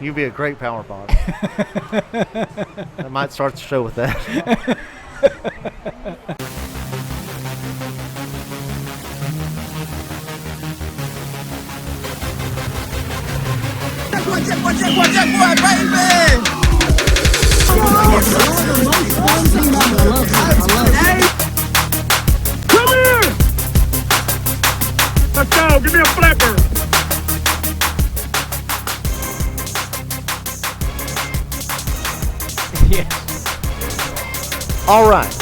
You'd be a great power bot. I might start the show with that. Jaguar, baby! Come here! Let's go, give me a flipper! Yes. All right.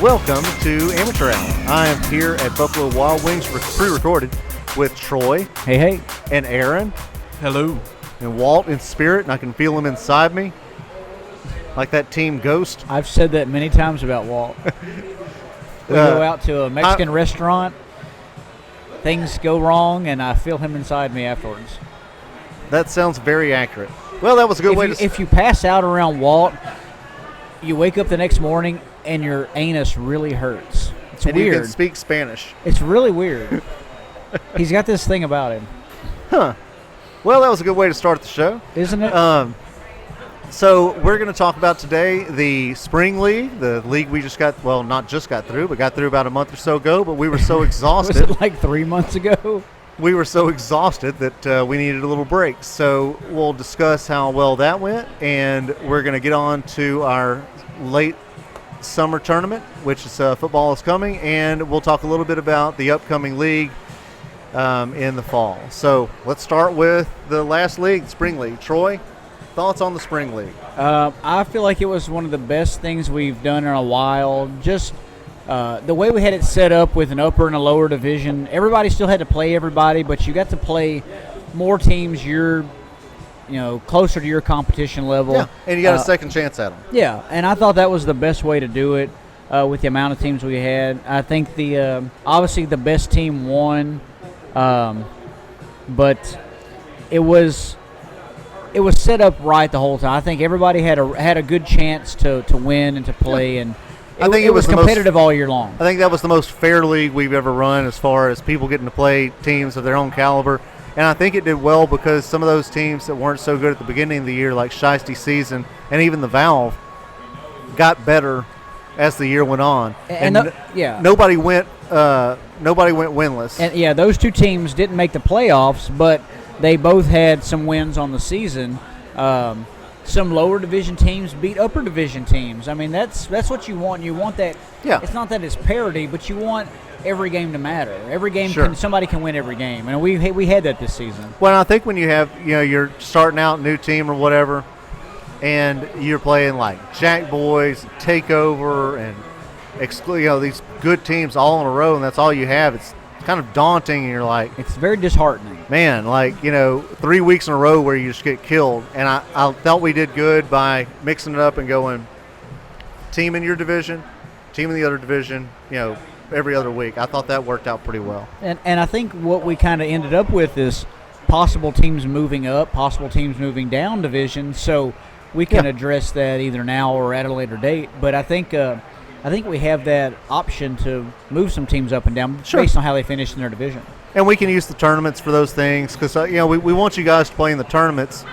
Welcome to Amateur Hour. I am here at Buffalo Wild Wings pre-recorded with Troy. Hey. And Aaron. Hello. And Walt in spirit, and I can feel him inside me. Like that team Ghost. I've said that many times about Walt. We go out to a Mexican restaurant, things go wrong, and I feel him inside me afterwards. That sounds very accurate. Well, that was a good way to... If you pass out around Walt, you wake up the next morning and your anus really hurts. It's and weird. You can speak Spanish. It's really weird. He's got this thing about him. Huh. Well, that was a good way to start the show. Isn't it? So we're going to talk about today the Spring League, the league we just got, well, not just got through, but got through about a month or so ago, but we were so exhausted. Was it like 3 months ago? We were so exhausted that we needed a little break. So we'll discuss how well that went, and we're going to get on to our late summer tournament, which is football is coming, and we'll talk a little bit about the upcoming league in the fall. So let's start with the last league, the Spring League. Troy, thoughts on the Spring League? I feel like it was one of the best things we've done in a while. Just the way we had it set up with an upper and a lower division, everybody still had to play everybody, but you got to play more teams closer to your competition level. Yeah, and you got a second chance at them. Yeah, and I thought that was the best way to do it with the amount of teams we had. I think the obviously the best team won, but it was set up right the whole time. I think everybody had a good chance to win and to play, and I think it was competitive all year long. I think that was the most fair league we've ever run as far as people getting to play teams of their own caliber. And I think it did well because some of those teams that weren't so good at the beginning of the year, like Shiesty Season and even the Valve, got better as the year went on. Nobody went winless. And those two teams didn't make the playoffs, but they both had some wins on the season. Some lower division teams beat upper division teams. I mean, that's what you want. You want that. Yeah. It's not that it's parity, but you want every game to matter. Every game, somebody can win every game, and we had that this season. Well, I think when you have you're starting out a new team or whatever, and you're playing like Jack Boys, Takeover, and these good teams all in a row, and that's all you have. It's kind of daunting, and you're like, it's very disheartening. Man, 3 weeks in a row where you just get killed. And I felt we did good by mixing it up and going team in your division, team in the other division, every other week. I thought that worked out pretty well. And I think what we kind of ended up with is possible teams moving up, possible teams moving down division. So we can address that either now or at a later date. But I think we have that option to move some teams up and down based on how they finish in their division. And we can use the tournaments for those things because, we want you guys to play in the tournaments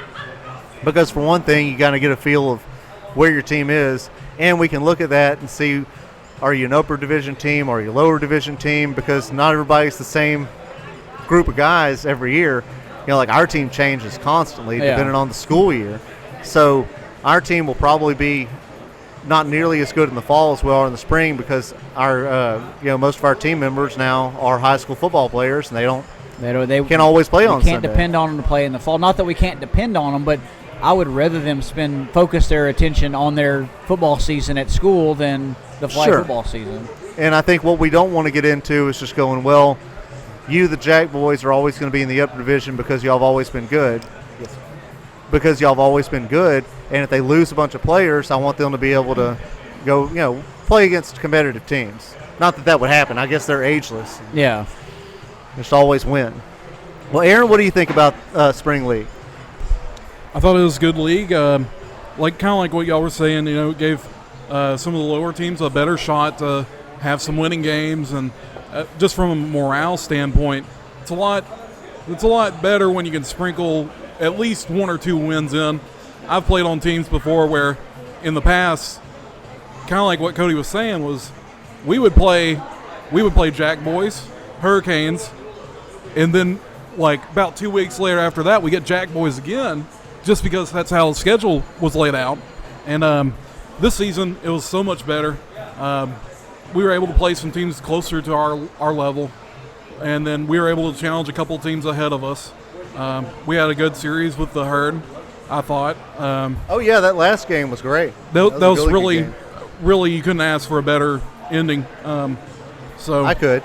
because, for one thing, you got to get a feel of where your team is. And we can look at that and see, are you an upper division team or are you a lower division team? Because not everybody's the same group of guys every year. Like our team changes constantly depending on the school year. So our team will probably be not nearly as good in the fall as we are in the spring because our most of our team members now are high school football players and they can't always play on Sunday. We can't depend on them to play in the fall. Not that we can't depend on them, but I would rather them focus their attention on their football season at school than the flag football season. And I think what we don't want to get into is just going, well, you, the Jack Boys, are always going to be in the upper division because y'all have always been good. Yes. Because y'all have always been good, and if they lose a bunch of players, I want them to be able to go, play against competitive teams. Not that would happen. I guess they're ageless. Yeah. Just always win. Well, Aaron, what do you think about Spring League? I thought it was a good league. Kind of like what y'all were saying, it gave some of the lower teams a better shot to have some winning games. And just from a morale standpoint, it's a lot It's a lot better when you can sprinkle at least 1 or 2 wins in. I've played on teams before where in the past, kind of like what Cody was saying, was we would play Jack Boys, Hurricanes, and then like about 2 weeks later after that, we get Jack Boys again, just because that's how the schedule was laid out. And this season, it was so much better. We were able to play some teams closer to our level, and then we were able to challenge a couple teams ahead of us. We had a good series with the Herd, I thought. Oh yeah, that last game was great. That was a really really, good game. really, you couldn't ask for a better ending. So I could.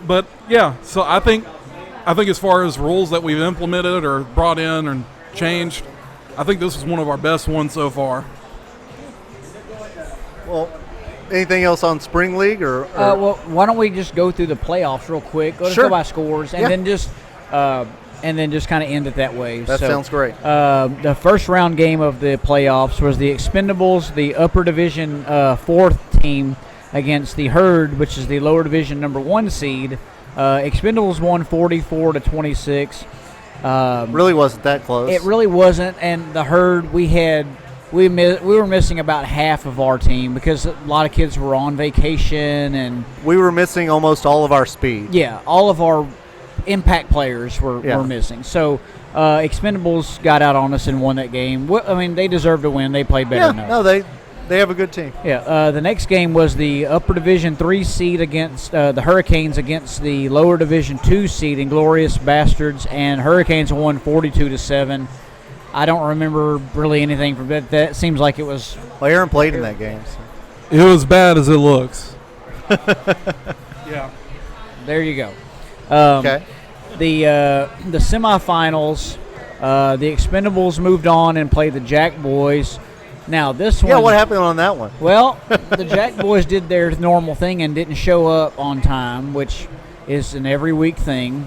but yeah, so I think as far as rules that we've implemented or brought in and changed, I think this is one of our best ones so far. Well, anything else on Spring League or? Well, why don't we just go through the playoffs real quick? Let's Sure. go by scores, and Yeah. then just kind of end it that way. That sounds great. The first round game of the playoffs was the Expendables, the upper division 4th team, against the Herd, which is the lower division number 1 seed. Expendables won 44-26. Really wasn't that close. It really wasn't, and the Herd we were missing about half of our team because a lot of kids were on vacation, and We were missing almost all of our speed. yeah, all of our impact players were missing. So Expendables got out on us and won that game. I mean, they deserved to win. They played better Yeah, than us. no, they have a good team. Yeah, the next game was the upper division 3 seed against the Hurricanes against the lower division 2 seed Inglorious Bastards, and Hurricanes won 42-7. I don't remember really anything from that. That seems like it was. Well, Aaron played in that game. So. It was bad as it looks. Yeah. There you go. Okay. The semifinals, the Expendables moved on and played the Jack Boys. Now this one. Yeah, what happened on that one? Well, the Jack Boys did their normal thing and didn't show up on time, which is an every week thing.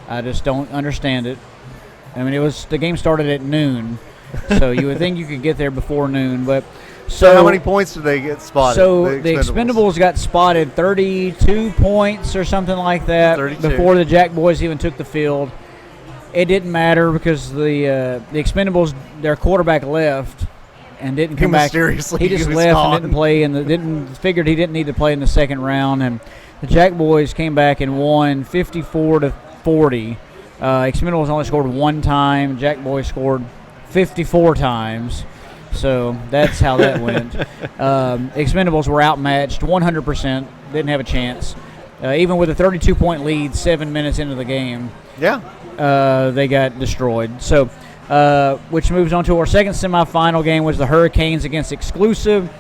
I just don't understand it. I mean, the game started at noon, so you would think you could get there before noon. But So how many points did they get spotted? So the Expendables got spotted 32 points or something like that 32. before the Jack Boys even took the field. It didn't matter because the Expendables, their quarterback left and didn't come back. Mysteriously He just was left gone. and didn't play, and figured he didn't need to play in the second round. And the Jack Boys came back and won 54-40. Expendables only scored 1 time. Jack Boys scored 54 times. So that's how that went. Expendables were outmatched 100%. Didn't have a chance. Even with a 32-point lead 7 minutes into the game, they got destroyed. So, which moves on to our second semifinal game was the Hurricanes against Exclusive,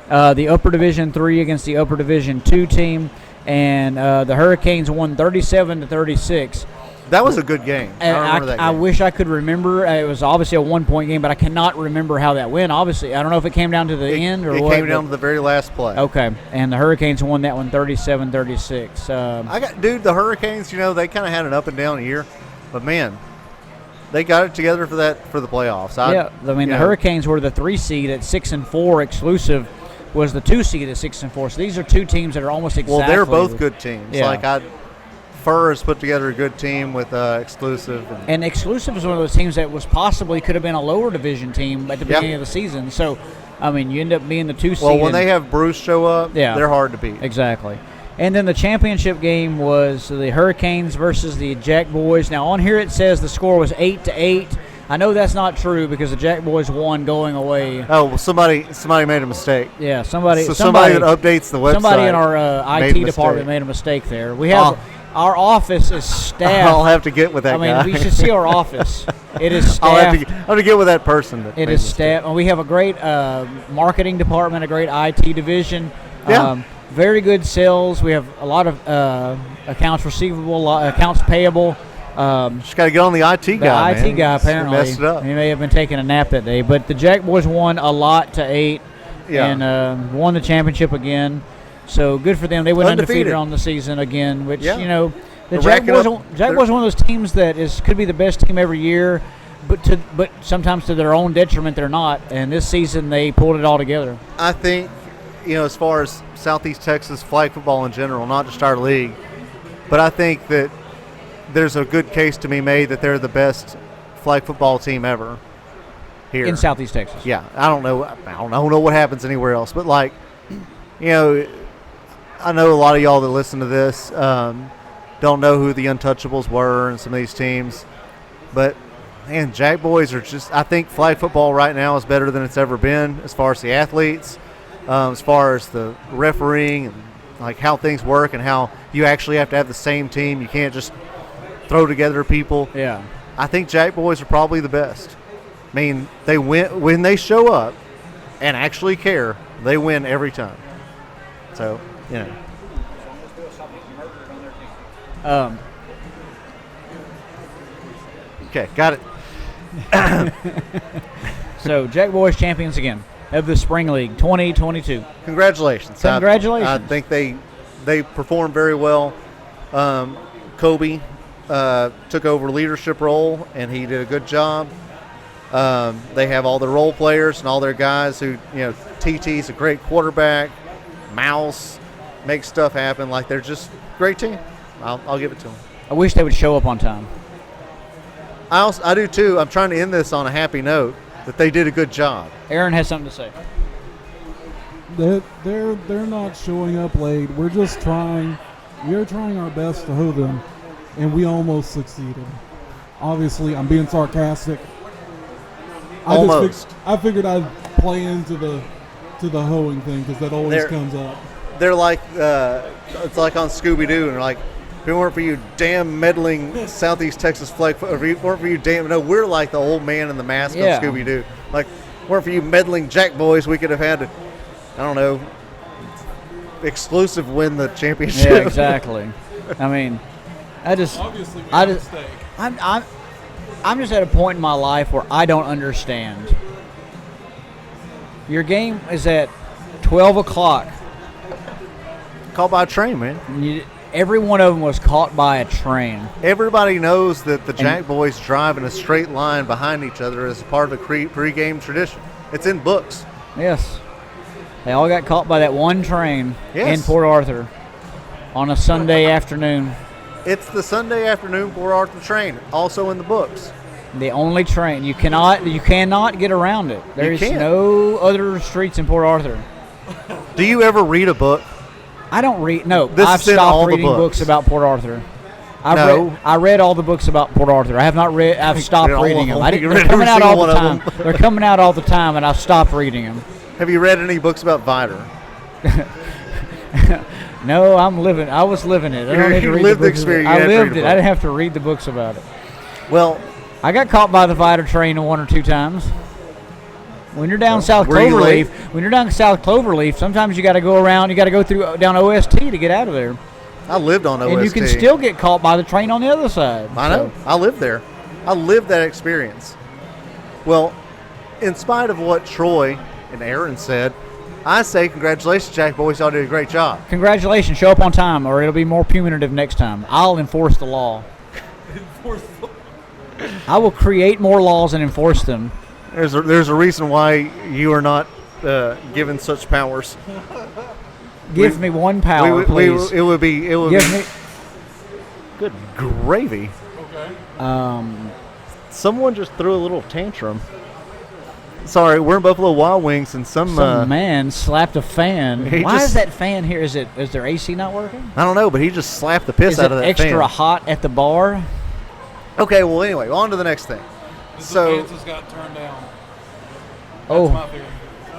the Upper Division 3 against the Upper Division 2 team, and the Hurricanes won 37-36. That was a good game. I remember that game. I wish I could remember. It was obviously a 1-point game, but I cannot remember how that went. Obviously, I don't know if it came down to the end or what. It came down to the very last play. Okay, and the Hurricanes won that one 37-36. The Hurricanes, they kind of had an up and down year, but man, they got it together for the playoffs. The Hurricanes were the 3 seed at 6-4. Exclusive was the 2 seed at 6-4. So these are two teams that are almost exactly. Well, they're both good teams. Yeah. Furs put together a good team with Exclusive. And Exclusive is one of those teams that could have been a lower division team at the beginning of the season. So, I mean, you end up being the 2 seed. Well, when they have Bruce show up, they're hard to beat. Exactly. And then the championship game was the Hurricanes versus the Jack Boys. Now, on here it says the score was 8-8. I know that's not true because the Jack Boys won going away. Oh, well, somebody made a mistake. Yeah, somebody that updates the website. Somebody in our IT department made a mistake there. We have our office is staffed. I'll have to get with that guy. I mean, we should see our office. It is staffed. I'll have to get with that person. It is staffed. And we have a great marketing department, a great IT division. Yeah. Very good sales. We have a lot of accounts receivable, accounts payable. Just got to get on the IT guy. The IT guy apparently messed it up. He may have been taking a nap that day, but the Jack Boys won a lot to 8, and won the championship again. So good for them. They went undefeated on the season again, which the Jack Boys was one of those teams that could be the best team every year, but sometimes to their own detriment they're not. And this season they pulled it all together. I think as far as Southeast Texas flag football in general, not just our league, but I think that there's a good case to be made that they're the best flag football team ever here in Southeast Texas. Yeah, I don't know what happens anywhere else, but like, you know, I know a lot of y'all that listen to this don't know who the Untouchables were and some of these teams, but man, Jack Boys are just. I think flag football right now is better than it's ever been as far as the athletes, as far as the refereeing and like how things work and how you actually have to have the same team. You can't just throw together people. Yeah. I think Jack Boys are probably the best. I mean, they win when they show up and actually care. They win every time. So, you know. Okay, got it. So Jack Boys champions again of the Spring League 2022. Congratulations. Congratulations. I think they performed very well. Kobe took over leadership role, and he did a good job. They have all the role players and all their guys who, you know, TT's a great quarterback. Mouse makes stuff happen. Like, they're just a great team. I'll give it to them. I wish they would show up on time. I do too. I'm trying to end this on a happy note that they did a good job. Aaron has something to say. They're not showing up late. We're just trying. We are trying our best to hoe them, and we almost succeeded. Obviously, I'm being sarcastic. I figured I'd play into the hoeing thing because that always comes up. They're like it's like on Scooby-Doo, and they're like, if it weren't for you damn meddling Southeast Texas flag, if it weren't for you damn, no, we're like the old man in the mask on Scooby-Doo. Like, if it weren't for you meddling Jack Boys, we could have had, I don't know, exclusive win the championship. Yeah, exactly. I mean, Obviously, we made a mistake. I'm just at a point in my life where I don't understand. Your game is at 12 o'clock. Caught by a train, man. Every one of them was caught by a train. Everybody knows that the Jack Boys drive in a straight line behind each other as part of the pre-game tradition. It's in books. Yes. They all got caught by that one train in Port Arthur on a Sunday afternoon. It's the Sunday afternoon Port Arthur train, also in the books. The only train. You cannot get around it. There's no other streets in Port Arthur. Do you ever read a book? I don't read. No, This I've is in all stopped the reading books. books about Port Arthur. No. I read all the books about Port Arthur. I have not read. I've stopped read all reading of them. them. You They're read coming every out all single the one time. of them. They're coming out all the time, and I've stopped reading them. Have you read any books about Vider? No, I'm living. I was living it. I don't need to You read lived the the books. experience. I You had to read lived a it. book. I didn't have to read the books about it. Well, I got caught by the Vider train one or two times. When you're down South were you late? Cloverleaf, sometimes you got to go around. You got to go through down OST to get out of there, I lived on OST. and you can still get caught by the train on the other side. I know. I lived there. I lived that experience. Well, in spite of what Troy and Aaron said, I say congratulations, Jack Boys. Y'all did a great job. Congratulations, show up on time, or it'll be more punitive next time. I'll enforce the law. I will create more laws and enforce them. There's a reason why you are not given such powers. Give me one power, please. It would be. Give me. Good gravy. Okay. Someone just threw a little tantrum. Sorry, we're in Buffalo Wild Wings, and some man slapped a fan. he Why just- is that fan here? Is their AC not working? I don't know, but he just slapped the piss Is out it of that extra fan. hot at the bar? Okay, well, anyway, on to the next thing. His So- advances got turned down. That's Oh, my theory.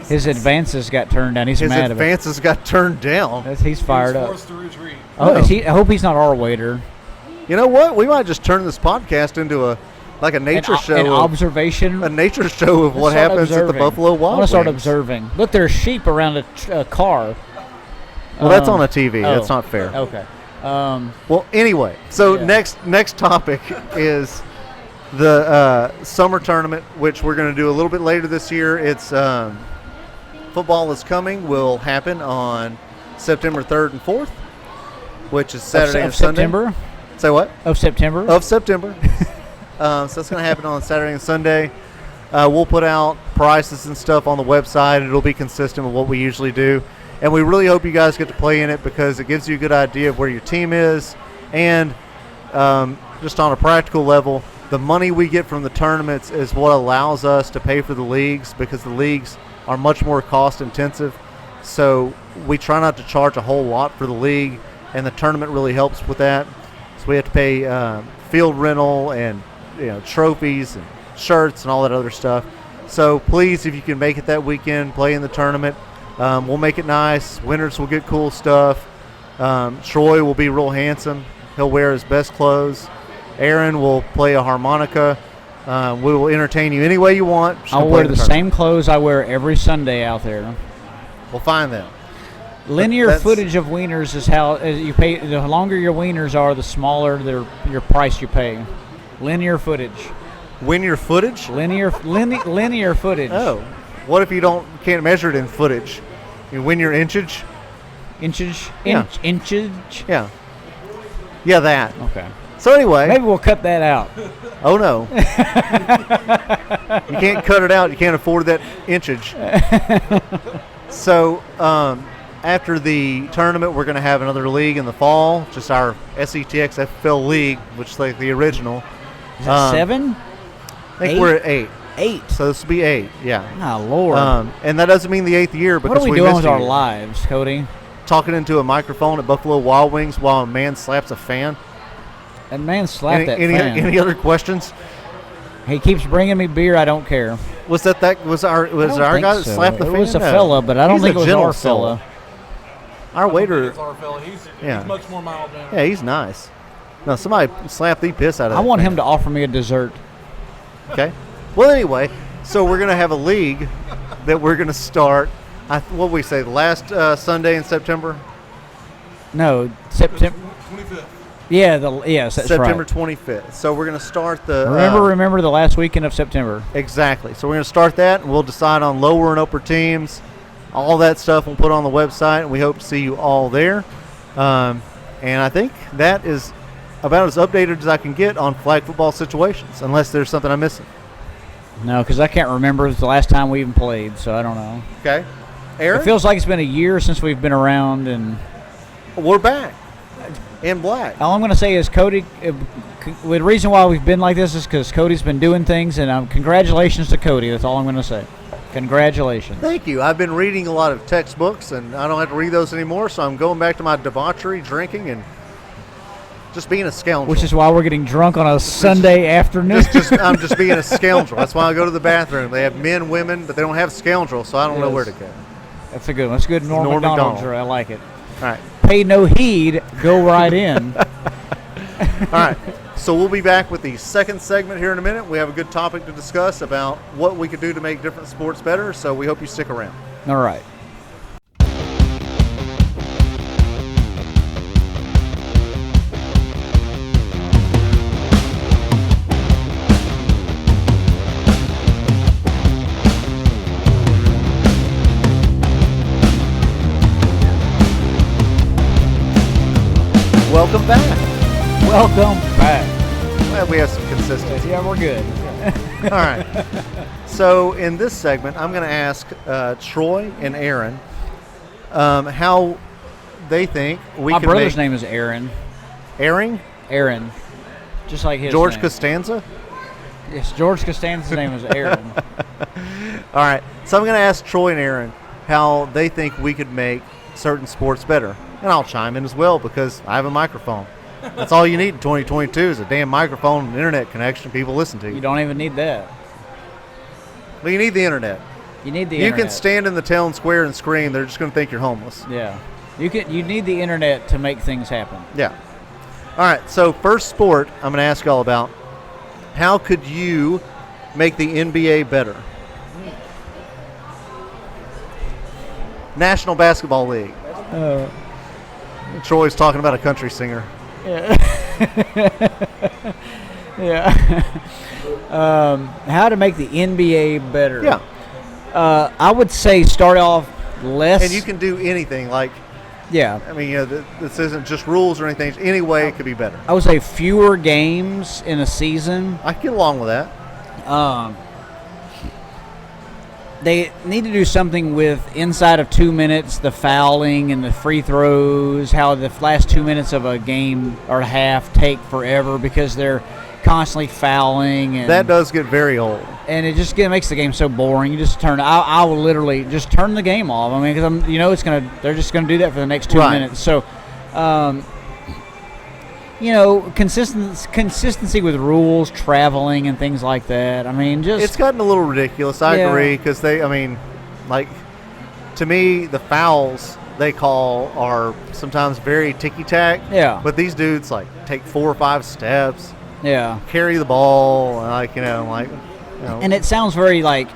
his advances got turned down. He's His mad advances got turned down. about it. He's fired he was up. forced to retreat. Oh, No. I hope he's not our waiter. You know what? We might just turn this podcast into a nature show. An of- observation. a nature show of what Let's start happens at the observing. Buffalo I Wild want to start Wings. observing. Look, there's sheep around a car. Well, that's on a TV. That's oh, not fair. Okay. Well, anyway, so Yeah. next topic is the summer tournament, which we're going to do a little bit later this year. It's football is coming. Will happen on September 3rd and 4th, which is Saturday of and Sunday. September. Say what? Of September. Of September. So that's going to happen on Saturday and Sunday. We'll put out prices and stuff on the website. It'll be consistent with what we usually do. And we really hope you guys get to play in it because it gives you a good idea of where your team is. And just on a practical level, the money we get from the tournaments is what allows us to pay for the leagues, because the leagues are much more cost intensive. So we try not to charge a whole lot for the league, and the tournament really helps with that. So we have to pay field rental and trophies and shirts and all that other stuff. So please, if you can make it that weekend, play in the tournament. We'll make it nice. Winners will get cool stuff. Troy will be real handsome. He'll wear his best clothes. Aaron will play a harmonica. We will entertain you any way you want. Just I'll play wear in the tournament. same clothes I wear every Sunday out there. We'll find them. Linear That's- footage of wieners is how you pay. The longer your wieners are, the smaller your price you pay. Linear footage. Win your footage? Linear footage. Oh. What if you can't measure it in footage? You win your inchage? Inches. Yeah. Inchage. Yeah. Yeah, that. Okay. So anyway. Maybe we'll cut that out. Oh, no. You can't cut it out. You can't afford that inchage. So after the tournament, we're going to have another league in the fall, just our SETX FFL League, which is like the original. Is it 7? I think 8? we're at 8. 8. So this will be 8, yeah. Oh, Lord. And that doesn't mean the 8th year, because what are we doing missed with a our year. lives, Cody? Talking into a microphone at Buffalo Wild Wings while a man slaps a fan. That man slapped that fan. Any other questions? He keeps bringing me beer. I don't care. Was our I don't guy think that so. slapped the fan? It was a No. fella, but I don't He's think a it was gentle our soul. fella. Our waiter, It's our fella. He's Yeah. much more mild mannered. yeah, he's nice. No, somebody slapped the piss out of I that want fan. him to offer me a dessert. Okay. Well, anyway, so we're going to have a league that we're going to start. What we say, the last Sunday in September? No, September. 25th. Yeah, yes, that's September right. 25th. So we're going to start the. Remember the last weekend of September. Exactly. So we're going to start that, and we'll decide on lower and upper teams. All that stuff we'll put on the website, and we hope to see you all there. And I think that is about as updated as I can get on flag football situations, unless there's something I'm missing. No, because I can't remember the last time we even played, so I don't know. Okay. Aaron, It feels like it's been a year since we've been around, and we're back in black. all I'm going to say is Cody. The reason why we've been like this is because Cody's been doing things, and congratulations to Cody. That's all I'm going to say. Congratulations. Thank you. I've been reading a lot of textbooks, and I don't have to read those anymore, so I'm going back to my debauchery, drinking, and just being a scoundrel. Which is why we're getting drunk on a Sunday afternoon. I'm just being a scoundrel. That's why I go to the bathroom. They have men, women, but they don't have scoundrel, so I don't know Yes. where to go. That's a good one. That's a good Norm Norm Macdonald's. Macdonald. I like it. All right. Pay no heed. Go right in. All right. So we'll be back with the second segment here in a minute. We have a good topic to discuss about what we could do to make different sports better, so we hope you stick around. All right. Welcome back. Welcome back. Glad we have some consistency. Yeah, we're good. All right. So in this segment, I'm going to ask Troy and Aaron how they think we My can brother's make name is Aaron. Aaron, Aaron. Just like his George name. Costanza. Yes, George Costanza's name is Aaron. All right. So I'm going to ask Troy and Aaron how they think we could make certain sports better. And I'll chime in as well because I have a microphone. That's all you need in 2022 is a damn microphone and internet connection people listen to You you. don't even need that. Well, you need the internet. You need the You internet. can stand in the town square and scream. They're just going to think you're homeless. Yeah. You need the internet to make things happen. Yeah. All right. So first sport I'm going to ask y'all about. How could you make the NBA better? National Basketball League. Troy's talking about a country singer. Yeah. How to make the NBA better? Yeah. I would say start off less. And you can do anything. Like, Yeah. I mean, this isn't just rules or anything. Any way it could be better. I would say fewer games in a season. I can get along with that. they need to do something with inside of 2 minutes, the fouling and the free throws, how the last 2 minutes of a game or a half take forever because they're constantly fouling. And That does get very old. and it just makes the game so boring. You just turn. I will literally just turn the game off. I mean, because they're just gonna do that for the next 2 Right. minutes. So, consistency with rules, traveling, and things like that. I mean, just It's gotten a little ridiculous. I Yeah. agree because to me, the fouls they call are sometimes very ticky tack. Yeah. But these dudes take 4 or 5 steps, yeah. carry the ball, And it sounds very like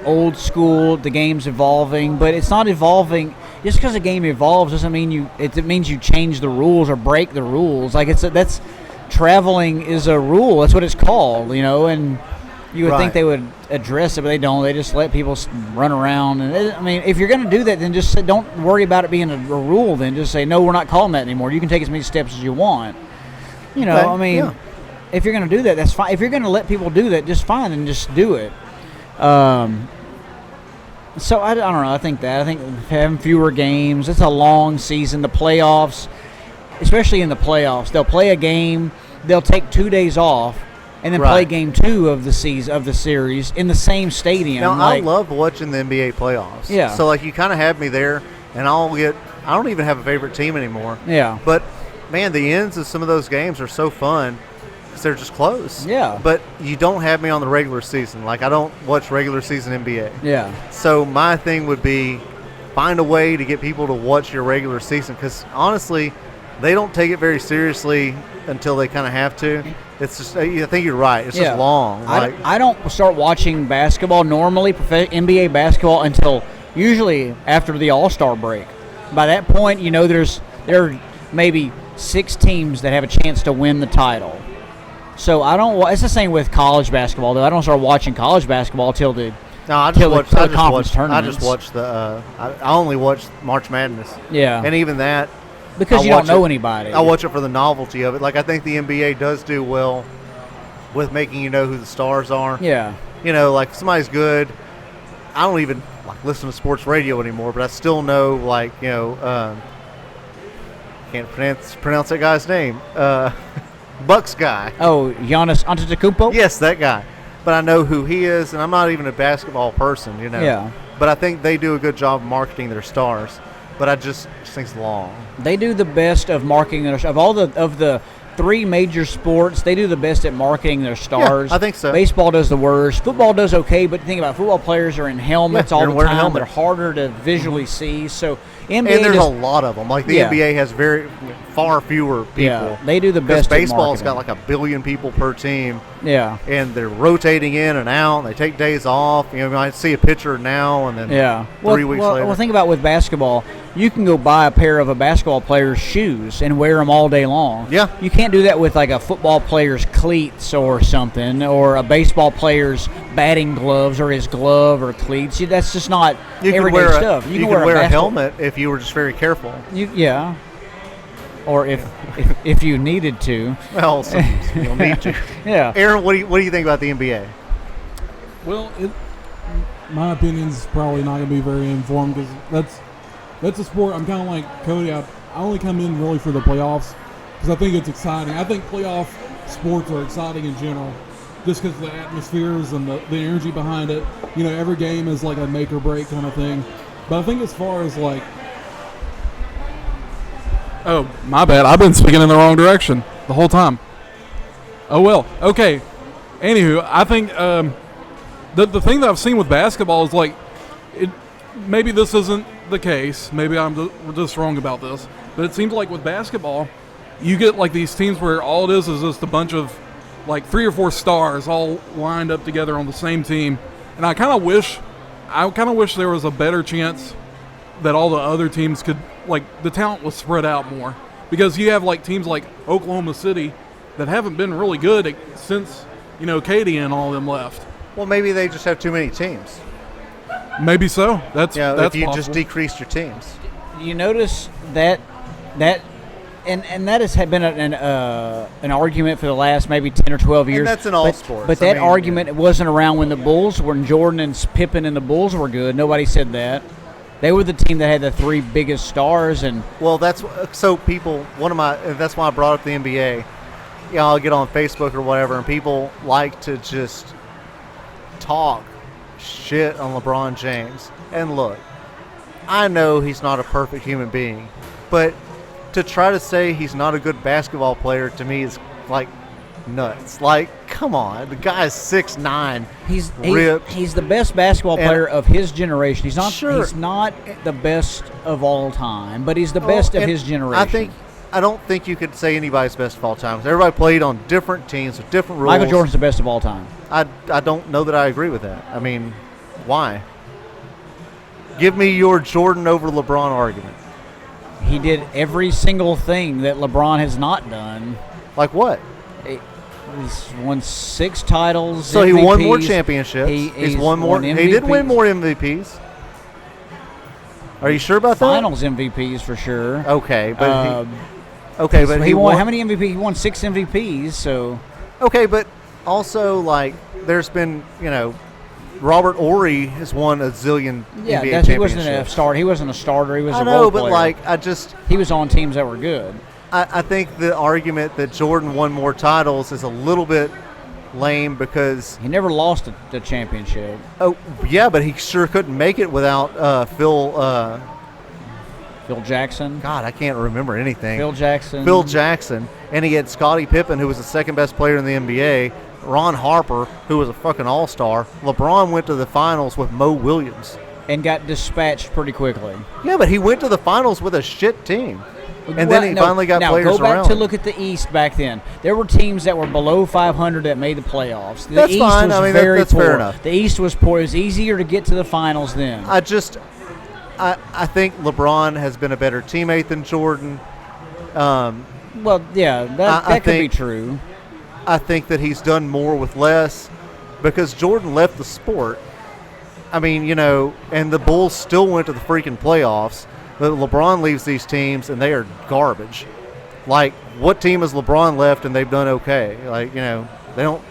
old school. The game's evolving, but it's not evolving. Just because a game evolves doesn't mean it means you change the rules or break the rules. That's traveling is a rule. That's what it's called, And you would think Right. they would address it, but they don't. They just let people run around. And if you're going to do that, then just don't worry about it being a rule. Then just say no, we're not calling that anymore. You can take as many steps as you want. Okay, yeah. If you're going to do that, that's fine. If you're going to let people do that, just fine and just do it. So I don't know. I think having fewer games. It's a long season. The playoffs, especially in the playoffs, they'll play a game. They'll take 2 days off, and then play Right. game 2 of the series in the same stadium. Now, I love watching the NBA playoffs. Yeah. So, you kind of have me there, and I don't even have a favorite team anymore. Yeah. But, man, the ends of some of those games are so fun because they're just close. Yeah. But you don't have me on the regular season. I don't watch regular season NBA. Yeah. So, my thing would be find a way to get people to watch your regular season because, honestly, they don't take it very seriously until they kind of have to. It's just, I think you're right. It's just long. I don't start watching basketball normally, NBA basketball, until usually after the All-Star break. By that point, there are maybe 6 teams that have a chance to win the title. So I don't. It's the same with college basketball, though. I don't start watching college basketball till the No, I till just the watch. conference I tournaments. just watch the. I only watch March Madness, Yeah, and even that because I you don't watch know it- anybody. I watch it for the novelty of it. I think the NBA does do well with making you know who the stars are. Yeah, If somebody's good, I don't even listen to sports radio anymore, but I still know can't pronounce that guy's name. Bucks guy. Oh, Giannis Antetokounmpo. Yes, that guy. But I know who he is, and I'm not even a basketball person, Yeah. But I think they do a good job marketing their stars. But I just think it's long. They do the best of marketing of all the 3 major sports. They do the best at marketing their stars. I think so. Baseball does the worst. Football does okay, but think about it, football players are in helmets Yeah, all they're the wearing time. helmets. They're harder to visually see. So NBA And there's does, a lot of them. The Yeah. NBA has far fewer people. Yeah, they do the Because best at baseball's got marketing. 1 billion people per team, Yeah. and they're rotating in and out. And they take days off. You might see a pitcher now and then Yeah. 3 weeks later. Well, think about with basketball. You can go buy a pair of a basketball player's shoes and wear them all day long. Yeah. You can't do that with a football player's cleats or something, or a baseball player's batting gloves or his glove or cleats. That's just not you can everyday wear stuff. You can wear a basketball- helmet if you were just very careful. Yeah. Or if you needed to. Well, sometimes you'll need to. Yeah. Aaron, what do you think about the NBA? Well, my opinion's probably not going to be very informed because that's a sport. I'm kind of like Cody. I only come in really for the playoffs because I think it's exciting. I think playoff sports are exciting in general just because of the atmospheres and the energy behind it. Every game is like a make or break kind of thing. But I think as far as Oh, my bad. I've been speaking in the wrong direction the whole time. Oh, well. Okay. Anywho, I think the thing that I've seen with basketball is maybe this isn't the case. Maybe I'm just wrong about this. But it seems like with basketball, you get these teams where all it is just a bunch of 3 or 4 stars all lined up together on the same team. And I kind of wish there was a better chance that all the other teams could, the talent was spread out more. Because you have teams like Oklahoma City that haven't been really good since, Katie and all them left. Well, maybe they just have too many teams. Maybe so. That's If you possible. just decreased your teams. You notice that And that has been an argument for the last maybe 10 or 12 years. And that's in all sports. But I that mean, argument wasn't around when Jordan and Pippen and the Bulls were good. Nobody said that. They were the team that had the three biggest stars. And well, that's so people. That's why I brought up the NBA. I'll get on Facebook or whatever, and people like to just talk shit on LeBron James. And look, I know he's not a perfect human being, but to try to say he's not a good basketball player to me is like nuts. Like, come on, the guy is 6'9". He's ripped. He's the best basketball player of his generation. He's not. Sure. He's not the best of all time, but he's the best of and his generation. I don't think you could say anybody's best of all time. Everybody played on different teams with different rules. Michael Jordan's the best of all time. I don't know that I agree with that. I mean, why? Give me your Jordan over LeBron argument. He did every single thing that LeBron has not done. Like what? He's won 6 titles. So MVPs. he won more championships. He's won more. MVPs. He did win more MVPs. Are you sure about Finals MVPs for sure. that? Okay, but but he won how many MVPs? He won 6 MVPs. So okay, but also like there's been Robert Horry has won a zillion NBA championships. He wasn't a starter. He wasn't a starter. He was a know, role but player. He was on teams that were good. I think the argument that Jordan won more titles is a little bit lame because he never lost the championship. Oh yeah, but he sure couldn't make it without Phil Jackson. God, I can't remember anything. Phil Jackson, and he had Scottie Pippen, who was the second best player in the NBA. Ron Harper, who was a fucking all-star. LeBron went to the finals with Mo Williams and got dispatched pretty quickly. Yeah, but he went to the finals with a shit team. And then he finally got players around. Now, go back to look at the East back then. There were teams that were below 500 that made the playoffs. The That's East fine. was I mean, very that's poor. fair enough. The East was poor. It was easier to get to the finals then. I think LeBron has been a better teammate than Jordan. Well, yeah, that could be true. I think that he's done more with less because Jordan left the sport. I mean, and the Bulls still went to the freaking playoffs. But LeBron leaves these teams, and they are garbage. Like, what team has LeBron left, and they've done okay? Like, they don't.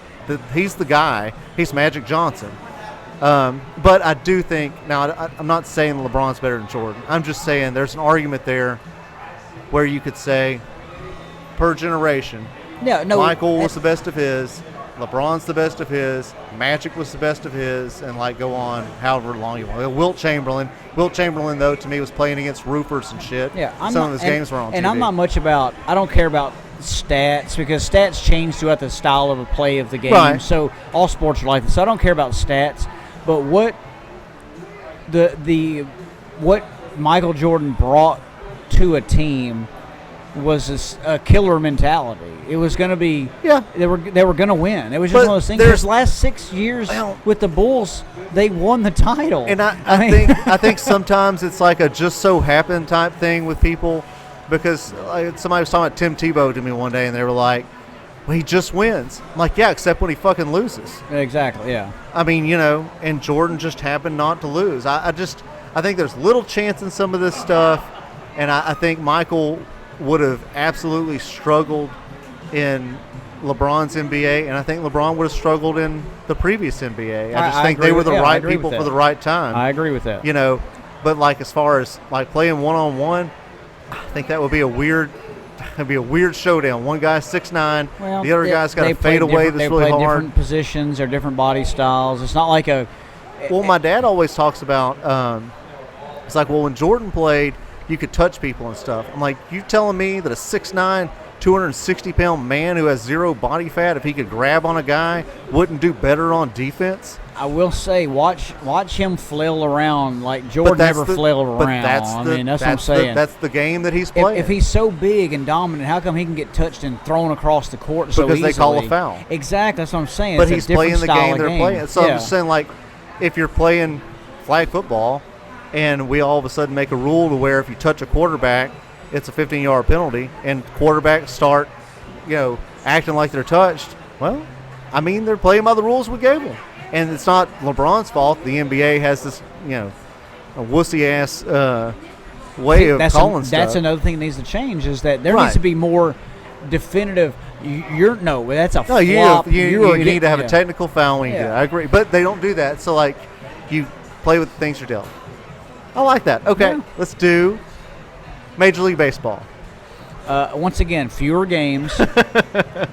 He's the guy. He's Magic Johnson. But I do think now. I'm not saying LeBron's better than Jordan. I'm just saying there's an argument there where you could say, per generation, no, Michael was the best of his. LeBron's the best of his. Magic was the best of his, and go on however long you want. Wilt Chamberlain, though, to me was playing against roofers and shit. Yeah, some of his games were on and TV. I'm not much about. I don't care about stats because stats change throughout the style of a play of the game. Right. So all sports are like this. So I don't care about stats. But what what Michael Jordan brought to a team was a killer mentality. It was going to be they were going to win. It was just one of those things. Because last 6 years with the Bulls, they won the title. And I think sometimes it's like a just so happened type thing with people because somebody was talking about Tim Tebow to me one day and they were like, well, he just wins. I'm like, yeah, except when he fucking loses. Exactly, yeah. I mean, and Jordan just happened not to lose. I think there's little chance in some of this stuff, and I think Michael would have absolutely struggled in LeBron's NBA, and I think LeBron would have struggled in the previous NBA. I just think they were the right people for the right time. I agree with that. But as far as playing one-on-one, I think that would be a weird showdown. One guy's 6'9", the other guy's got a fadeaway that's really hard. They play different positions or different body styles. It's not like a. Well, my dad always talks about. It's like, well, when Jordan played, you could touch people and stuff. I'm like, you telling me that a 6'9", 260-pound man who has zero body fat, if he could grab on a guy, wouldn't do better on defense? I will say, watch him flail around like Jordan never flailed around. That's what I'm saying. That's the game that he's playing. If he's so big and dominant, how come he can get touched and thrown across the court so easily? Because they call a foul. Exactly, that's what I'm saying. But he's playing the game they're playing. So yeah. I'm just saying, if you're playing flag football and we all of a sudden make a rule to where if you touch a quarterback, it's a 15-yard penalty, and quarterbacks start, acting like they're touched, well, I mean, they're playing by the rules we gave them. And it's not LeBron's fault. The NBA has this, a wussy-ass, way of calling stuff. That's another thing that needs to change is that there Right. needs to be more definitive. That's a No, you flop. need to have yeah. a technical foul when you do Yeah. that. I agree, but they don't do that. So like, you play with the things you're dealt. I like that. Okay, Yeah. let's do Major League Baseball. Once again, fewer games.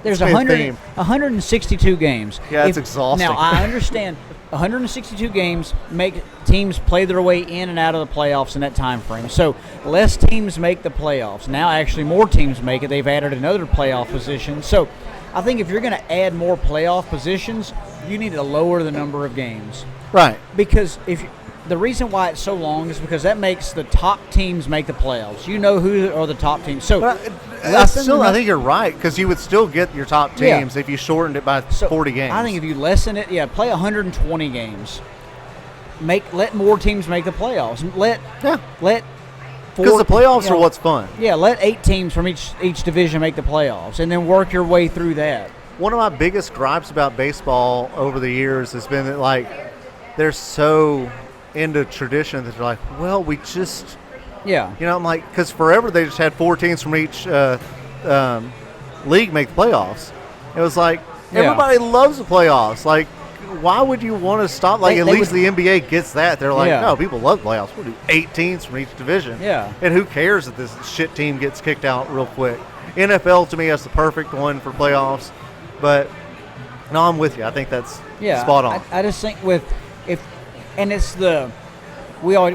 There's Same theme. 162 games. Yeah, it's exhausting. Now, I understand 162 games make teams play their way in and out of the playoffs in that time frame. So less teams make the playoffs. Now, actually, more teams make it. They've added another playoff position. So I think if you're going to add more playoff positions, you need to lower the number of games. Right. Because the reason why it's so long is because that makes the top teams make the playoffs. You know who are the top teams. So But I think you're right because you would still get your top Yeah. teams if you shortened it by 40 games. I think if you lessen it, play 120 games. Let more teams make the playoffs. Let because the playoffs are what's fun. Yeah, let 8 teams from each division make the playoffs, and then work your way through that. One of my biggest gripes about baseball over the years has been that like they're so into tradition that they're like, well, we just. Yeah. I'm like, because forever they just had 4 teams from each league make the playoffs. It was like, everybody loves the playoffs. Like, why would you want to stop? Like, at least the NBA gets that. They're like, no, people love playoffs. We'll do 8 teams from each division. Yeah. And who cares if this shit team gets kicked out real quick? NFL, to me, is the perfect one for playoffs. But, no, I'm with you. I think that's spot on. I just think we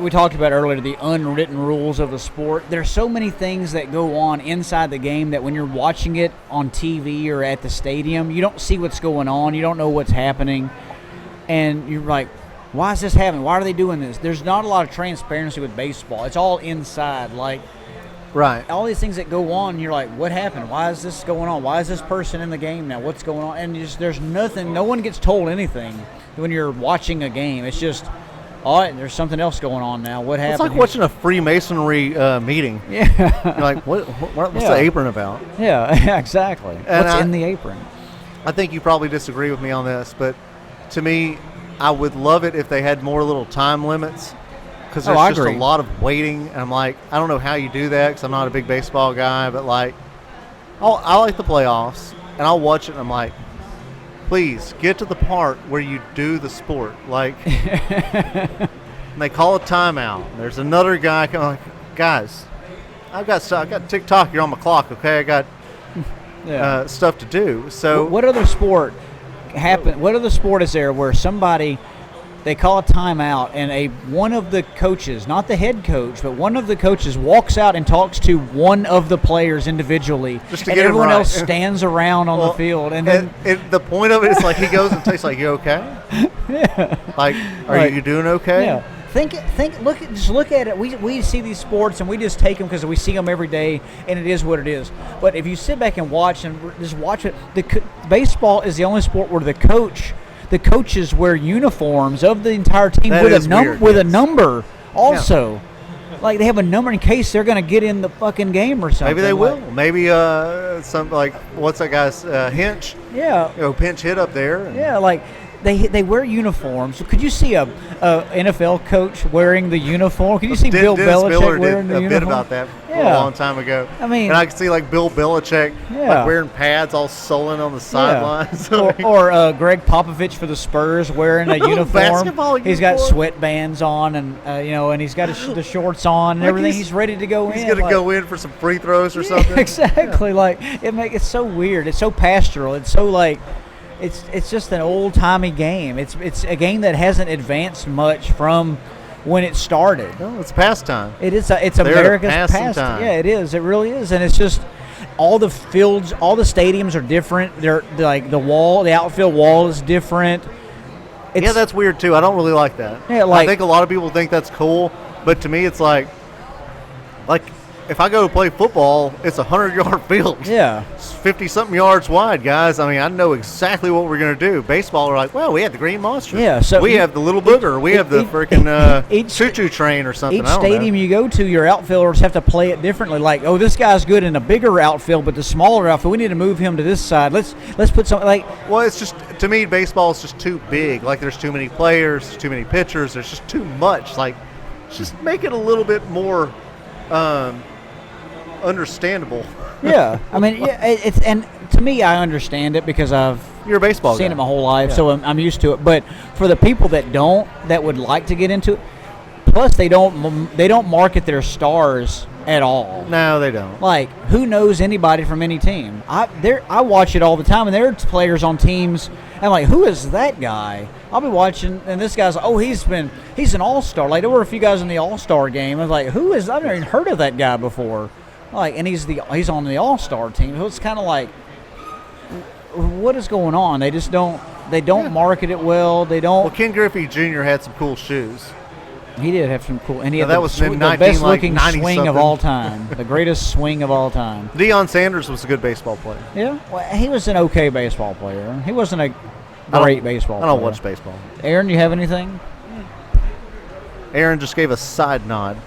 talked about earlier the unwritten rules of the sport. There's so many things that go on inside the game that when you're watching it on TV or at the stadium, you don't see what's going on. You don't know what's happening. And you're like, why is this happening? Why are they doing this? There's not a lot of transparency with baseball. It's all inside. Like, right. all these things that go on, you're like, what happened? Why is this going on? Why is this person in the game now? What's going on? And there's nothing. No one gets told anything when you're watching a game. It's just, all right, there's something else going on now. What happened? It's like watching a Freemasonry meeting. Yeah. You're like, what's Yeah. the apron about? Yeah, exactly. And What's in the apron? I think you probably disagree with me on this, but to me, I would love it if they had more little time limits because there's just agree. a lot of waiting. And I'm like, I don't know how you do that because I'm not a big baseball guy, but like, I like the playoffs and I'll watch it and I'm like, please get to the part where you do the sport. Like, and they call a timeout. There's another guy coming like, guys, I got TikTok. You're on my clock, okay? I got stuff to do. So What other sport What other sport is there where they call a timeout and one of the coaches, not the head coach, but one of the coaches walks out and talks to one of the players indivially, just to and get him everyone right. else stands around on the field, and then the point of it is like he goes and takes like, you okay? yeah, Like, are you doing okay? yeah. Look at it. We see these sports and we just take them because we see them every day, and it is what it is. But if you sit back and watch it, baseball is the only sport where the coaches wear uniforms of the entire team That with is weird, a number also. Like they have a number in case they're going to get in the fucking game or something. Maybe they will. Maybe some like what's that guy's Hinch? Yeah. Pinch hit up there. Yeah, like they wear uniforms. Could you see a NFL coach wearing the uniform? Could you see Bill Dennis Belichick Miller wearing did the a uniform? bit about that a long time ago. I mean, and I could see like Bill Belichick Yeah. like wearing pads all sullen on the sidelines. or Greg Popovich for the Spurs wearing a uniform. Basketball He's got uniform. sweatbands on, and and he's got the shorts on and Like everything. he's- He's ready to go He's in. gonna like- go in for some free throws or something. Exactly. Like it's so weird. It's so pastoral. It's so like it's just an old timey game. It's a game that hasn't advanced much from when it started. No, it's pastime. It's There to America's pass some past. time. Yeah, it is. It really is, and it's just all the fields, all the stadiums are different. They're like the outfield wall is different. Yeah, that's weird too. I don't really like that. Yeah, I think a lot of people think that's cool, but to me, it's like if I go to play football, it's a 100-yard field. yeah. It's 50-something yards wide, guys. I mean, I know exactly what we're going to do. Baseball, we're like, well, we have the Green Monster. Yeah, so we have the Little Booger. We have the freaking choo-choo train or something. Each I don't stadium know. you go to, your outfielders have to play it differently. Like, oh, this guy's good in a bigger outfield, but the smaller outfield, we need to move him to this side. Let's put some like. Well, it's just, to me, baseball is just too big. Like, there's too many players, there's too many pitchers, there's just too much. Like, just make it a little bit more understandable. Yeah, I mean, yeah, it's and to me, I understand it because I've You're a baseball seen guy. it my whole life, Yeah. so I'm used to it. But for the people that don't, that would like to get into it, plus they don't market their stars at all. No, they don't. Like, who knows anybody from any team? I watch it all the time, and there are players on teams. I'm like, who is that guy? I'll be watching, and this guy's like, oh, he's an all-star. Like, there were a few guys in the all-star game. I was like, who is? I've never even heard of that guy before. Like, and he's on the all-star team. So it's kind of like, what is going on? They just don't. They don't market it well. They don't. Well, Ken Griffey Jr. had some cool shoes. He did have some cool, and he Now, had that the, was in the 19, best like, looking 90 swing of something. all time, the greatest swing of all time. Deion Sanders was a good baseball player. Yeah, well, he was an okay baseball player. He wasn't a I don't- great baseball I player. don't watch baseball. Aaron, you have anything? Aaron just gave a side nod.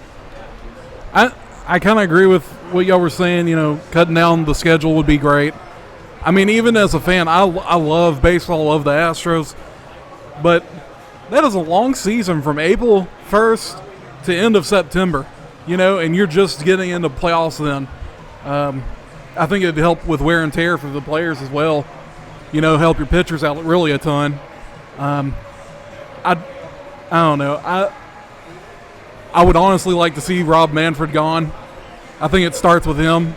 I kind of agree with what y'all were saying. You know, cutting down the schedule would be great. I mean, even as a fan, I love baseball, love the Astros, but that is a long season from April 1st to end of September, you know, and you're just getting into playoffs then. I think it'd help with wear and tear for the players as well, you know, help your pitchers out really a ton. I don't know. I would honestly like to see Rob Manfred gone. I think it starts with him.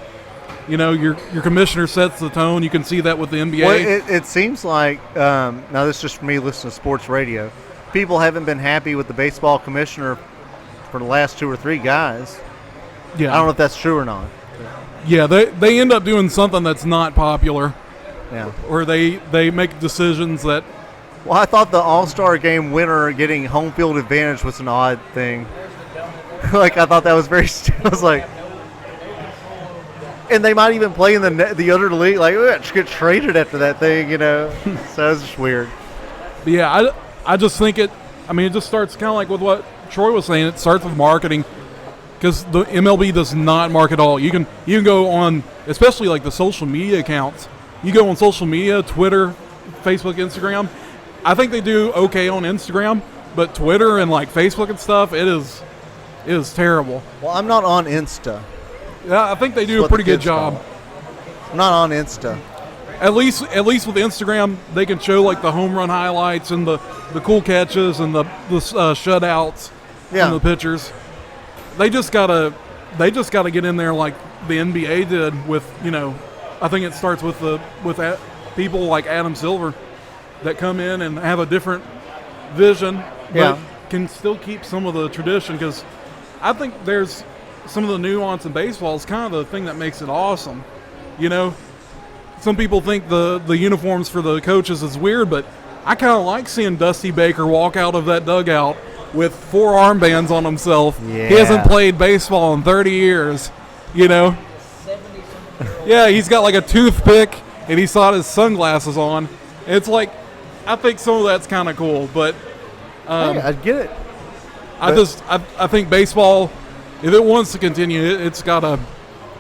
You know, your commissioner sets the tone. You can see that with the NBA. Well, it seems like, now this is just for me listening to sports radio, people haven't been happy with the baseball commissioner for the last 2 or 3 guys. yeah, I don't know if that's true or not. Yeah, they end up doing something that's not popular, Yeah. or they make decisions that. Well, I thought the All-Star Game winner getting home field advantage was an odd thing. Like, I thought that was very I was like, and they might even play in the other league. Like, just get traded after that thing, you know. So it's just weird. But yeah, I just think it. I mean, it just starts kind of like with what Troy was saying. It starts with marketing, because the MLB does not market at all. You can go on, especially like the social media accounts. You go on social media, Twitter, Facebook, Instagram. I think they do okay on Instagram, but Twitter and like Facebook and stuff, it is terrible. Well, I'm not on Insta. Yeah, I think they do What a pretty the good kids job. call it. I'm not on Insta. At least with Instagram, they can show like the home run highlights and the cool catches and the shutouts Yeah. and the pitchers. They just gotta get in there like the NBA did with, you know, I think it starts with people like Adam Silver that come in and have a different vision, Yeah. but can still keep some of the tradition, because I think there's some of the nuance in baseball is kind of the thing that makes it awesome. You know, some people think the uniforms for the coaches is weird, but I kind of like seeing Dusty Baker walk out of that dugout with 4 armbands on himself. Yeah. He hasn't played baseball in 30 years, you know. Yeah, he's got like a toothpick and he's got his sunglasses on. It's like, I think some of that's kind of cool, but Hey, I get it. I think baseball, if it wants to continue, it's got to.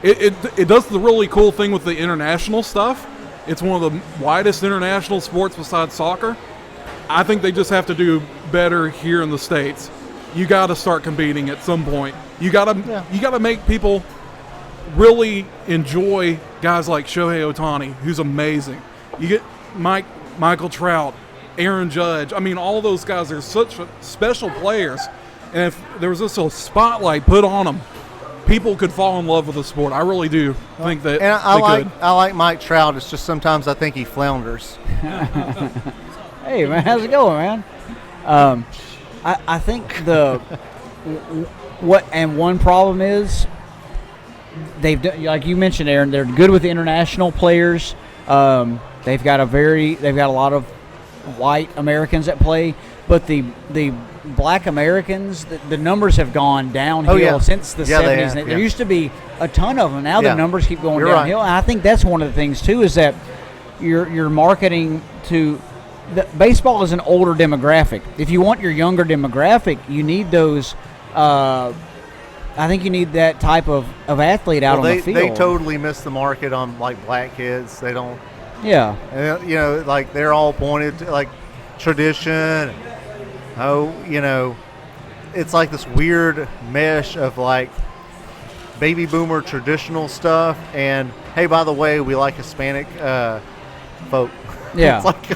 It does the really cool thing with the international stuff. It's one of the widest international sports besides soccer. I think they just have to do better here in the States. You got to start competing at some point. You got to make people really enjoy guys like Shohei Ohtani, who's amazing. You get Michael Trout, Aaron Judge. I mean, all those guys are such special players. And if there was just a spotlight put on them, people could fall in love with the sport. I really do think that And they could. I like Mike Trout. It's just sometimes I think he flounders. Hey man, how's it going, man? I think one problem is they've done, like you mentioned, Aaron. They're good with the international players. They've got a lot of white Americans that play, but the black Americans, the numbers have gone downhill since the 70s. They have, There used to be a ton of them. Now the numbers keep going You're downhill. right. And I think that's one of the things too, is that you're marketing to baseball is an older demographic. If you want your younger demographic, you need those. I think you need that type of athlete out on the field. They totally miss the market on like black kids. They don't. Yeah. You know, like they're all pointed to like tradition. Oh, you know, it's like this weird mesh of like baby boomer traditional stuff, and hey, by the way, we like Hispanic folk. Yeah. It's like,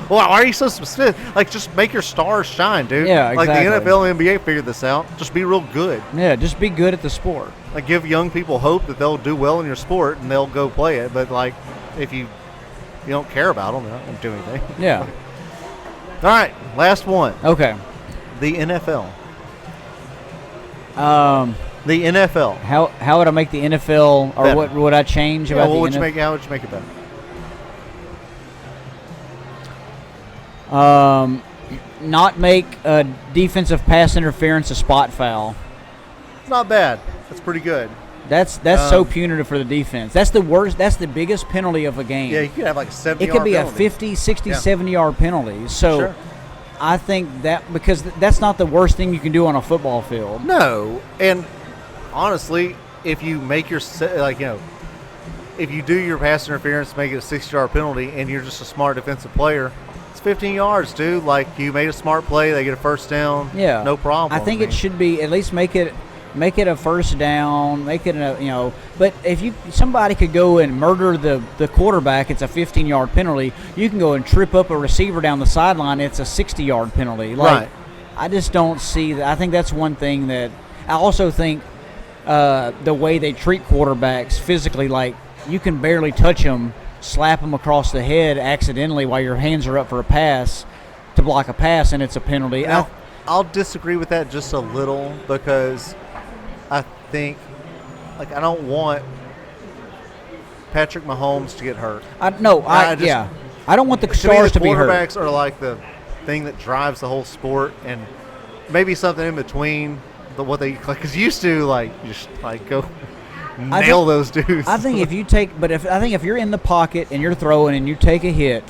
well, why are you so specific? Like, just make your stars shine, dude. Yeah, Like the exactly. NFL and NBA figured this out. Just be real good. Yeah, just be good at the sport. Like, give young people hope that they'll do well in your sport and they'll go play it. But like, if you don't care about them, they're not going to do anything. Yeah. All right, last one. Okay. The NFL. Um, The NFL. how would I make the NFL, or Better. what would I change Yeah, about what the would you NFL? make? How would you make it better? Not make a defensive pass interference a spot foul. It's not bad. That's pretty good. That's so punitive for the defense. That's the worst. That's the biggest penalty of a game. Yeah, you could have like a 70 it could be penalty. a 50, 60, Yeah. 70-yard penalty. So Sure. I think that, because that's not the worst thing you can do on a football field. No, and honestly, if you make your if you do your pass interference, make it a 60-yard penalty, and you're just a smart defensive player, it's 15 yards, dude. Like, you made a smart play, they get a first down. Yeah, no problem. I think it should be, at least make it a first down, make it a, But if somebody could go and murder the quarterback, it's a 15-yard penalty. You can go and trip up a receiver down the sideline, it's a 60-yard penalty. Like, Right. I just don't see that. I think that's one thing that I also think the way they treat quarterbacks physically, like, you can barely touch them, slap them across the head accidentally while your hands are up for a pass to block a pass, and it's a penalty. Now, I'll disagree with that just a little, because I think, like, I don't want Patrick Mahomes to get hurt. I don't want the To me, stars the to be hurt. quarterbacks are like the thing that drives the whole sport, and maybe something in between what they, because used to, like, just like go nail those dudes. I think if you're in the pocket and you're throwing and you take a hit,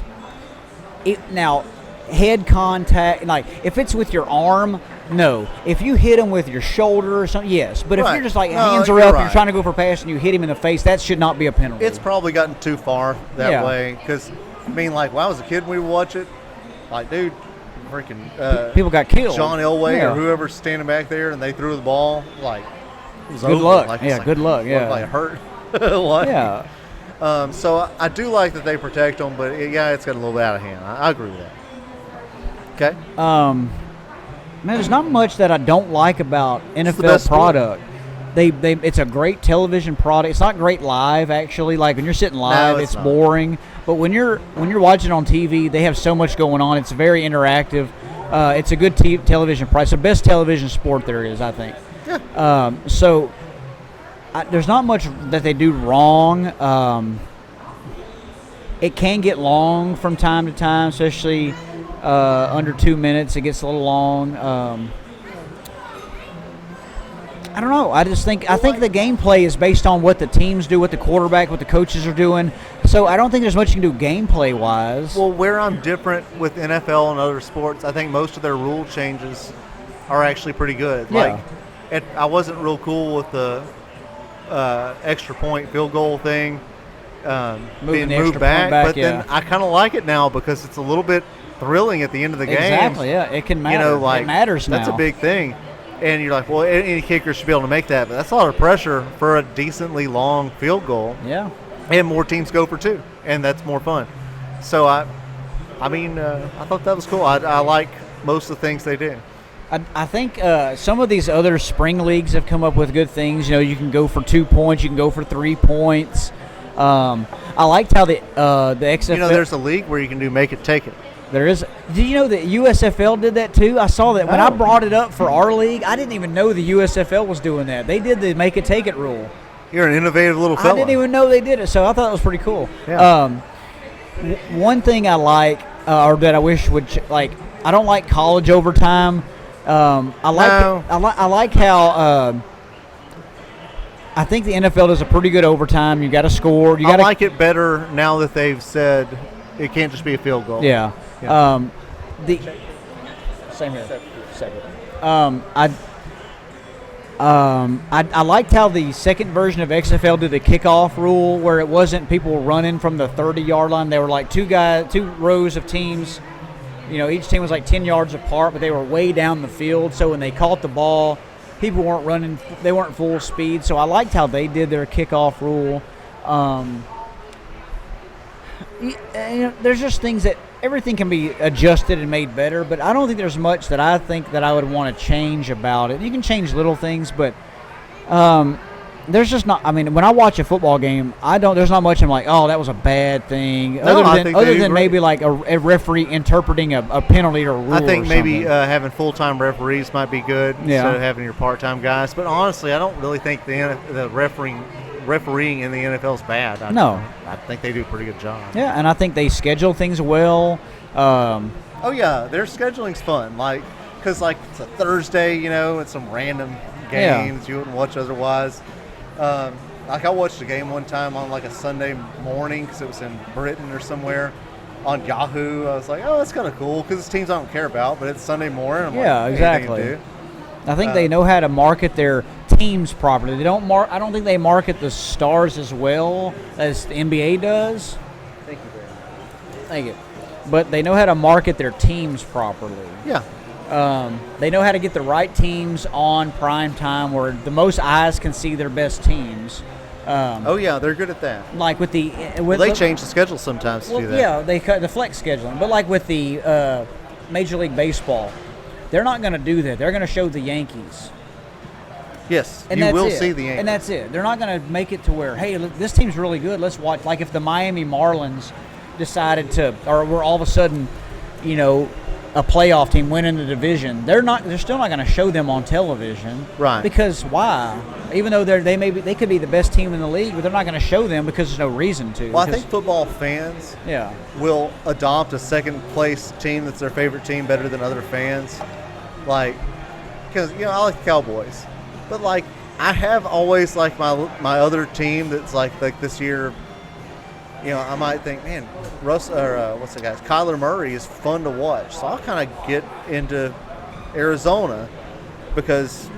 now head contact, like if it's with your arm, no. If you hit him with your shoulder or something, yes. But if Right. you're just like No, hands are you're up, right. you're trying to go for a pass and you hit him in the face, that should not be a penalty. It's probably gotten too far that Yeah. way, because I mean, like, when I was a kid, we would watch it. Like, dude, freaking people got killed. John Elway Yeah. or whoever's standing back there, and they threw the ball, like, it was Good over. luck. Like, Yeah, it's like, good luck, yeah. Like, hurt. Like, Yeah. So I do like that they protect them, but it's got a little bit out of hand. I agree with that. Okay. Man, there's not much that I don't like about the NFL best sport. product. It's a great television product. It's not great live, actually. Like when you're sitting live, it's it's not. boring. But when you're watching on TV, they have so much going on. It's very interactive. It's a good television product. It's the best television sport there is, I think. Yeah. There's not much that they do wrong. It can get long from time to time, especially under 2 minutes. It gets a little long. I don't know. I think the gameplay is based on what the teams do, what the quarterback, what the coaches are doing. So I don't think there's much you can do gameplay wise. Well, where I'm different with NFL and other sports, I think most of their rule changes are actually pretty good. Yeah. Like, I wasn't real cool with the extra point field goal thing being the extra moved point back, back, but then I kind of like it now because it's a little bit thrilling at the end of the game. Exactly. Yeah, it can matter. Like, it matters now. That's a big thing. And you're like, well, any kicker should be able to make that, but that's a lot of pressure for a decently long field goal. Yeah. And more teams go for two, and that's more fun. So I thought that was cool. I like most of the things they do. I think some of these other spring leagues have come up with good things. You can go for 2 points. You can go for 3 points. I liked how the XFL. There's a league where you can do make it, take it. There is. Did you know that USFL did that too? I saw that when I brought it up for our league. I didn't even know the USFL was doing that. They did the make it, take it rule. You're an innovative little fella. I didn't even know they did it, so I thought it was pretty cool. Yeah. One thing I like, or that I wish would I don't like college overtime. I like how I think the NFL does a pretty good overtime. You got to score. I like it better now that they've said it can't just be a field goal. Yeah. Yeah. Same here. I liked how the second version of XFL did the kickoff rule, where it wasn't people running from the 30-yard line. They were like two rows of teams. Each team was like 10 yards apart, but they were way down the field. So when they caught the ball, people weren't running, they weren't full speed. So I liked how they did their kickoff rule. There's just things that everything can be adjusted and made better, but I don't think there's much that I think that I would want to change about it. You can change little things, but there's just not. I mean, when I watch a football game, there's not much I'm like, oh, that was a bad thing. No, I think other than maybe like a referee interpreting a penalty or a rule. I think or maybe something. having full-time referees might be good instead of having your part-time guys. But honestly, I don't really think the refereeing in the NFL is bad. I think they do a pretty good job. Yeah, and I think they schedule things well. Oh yeah, their scheduling's fun. Like, cause like it's a Thursday, and some random games you wouldn't watch otherwise. Like I watched a game one time on like a Sunday morning because it was in Britain or somewhere on Yahoo. I was like, oh, that's kind of cool because it's teams I don't care about, but it's Sunday morning. I'm like, exactly. I think they know how to market their teams properly. They don't I don't think they market the stars as well as the NBA does. Thank you very much. Thank you. But they know how to market their teams properly. Yeah. They know how to get the right teams on prime time where the most eyes can see their best teams. Oh yeah, they're good at that. Like with the they change the schedule sometimes to do that. Yeah, they cut the flex scheduling. But like with the Major League Baseball, they're not going to do that. They're going to show the Yankees. Yes, And you will it. see the Yankees. And that's it. They're not going to make it to where, hey, look, this team's really good. Let's watch. Like if the Miami Marlins decided to, or we're all of a sudden, a playoff team winning the division, they're still not going to show them on television. Right. Because why? Even though they could be the best team in the league, but they're not going to show them because there's no reason to. Well, I think football fans will adopt a second place team that's their favorite team better than other fans. Like, because, I like the Cowboys. But, like, I have always liked my other team that's like this year, I might think, man, Kyler Murray is fun to watch. So I'll kind of get into Arizona because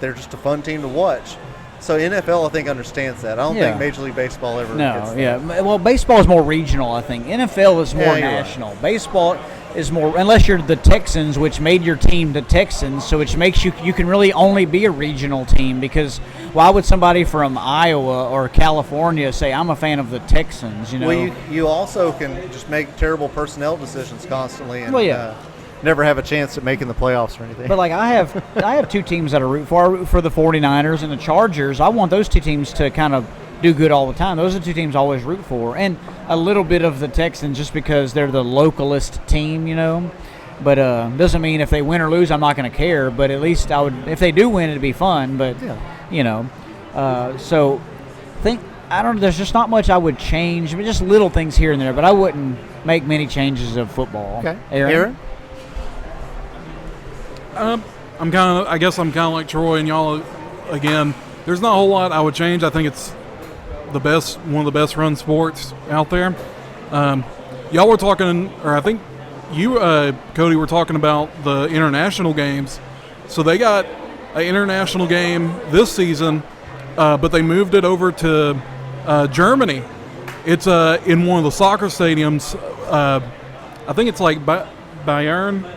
they're just a fun team to watch. So NFL, I think, understands that. I don't think Major League Baseball ever gets that. Well, baseball is more regional, I think. NFL is more national. Right. Baseball is more, unless you're the Texans, which made your team the Texans, so which makes you can really only be a regional team because why would somebody from Iowa or California say, I'm a fan of the Texans, Well, you also can just make terrible personnel decisions constantly and never have a chance at making the playoffs or anything. But like I have two teams that I root for. I root for the 49ers and the Chargers. I want those two teams to kind of do good all the time. Those are the two teams I always root for. And a little bit of the Texans just because they're the localist team, But doesn't mean if they win or lose, I'm not going to care. But at least I would, if they do win, it'd be fun. But, so I don't know, there's just not much I would change. I mean, just little things here and there. But I wouldn't make many changes of football. Okay. Aaron? I guess I'm kind of like Troy and y'all again. There's not a whole lot I would change. I think it's one of the best run sports out there. Y'all were talking, or I think you, Cody, were talking about the international games. So they got an international game this season, but they moved it over to Germany. It's in one of the soccer stadiums. I think it's like Bayern.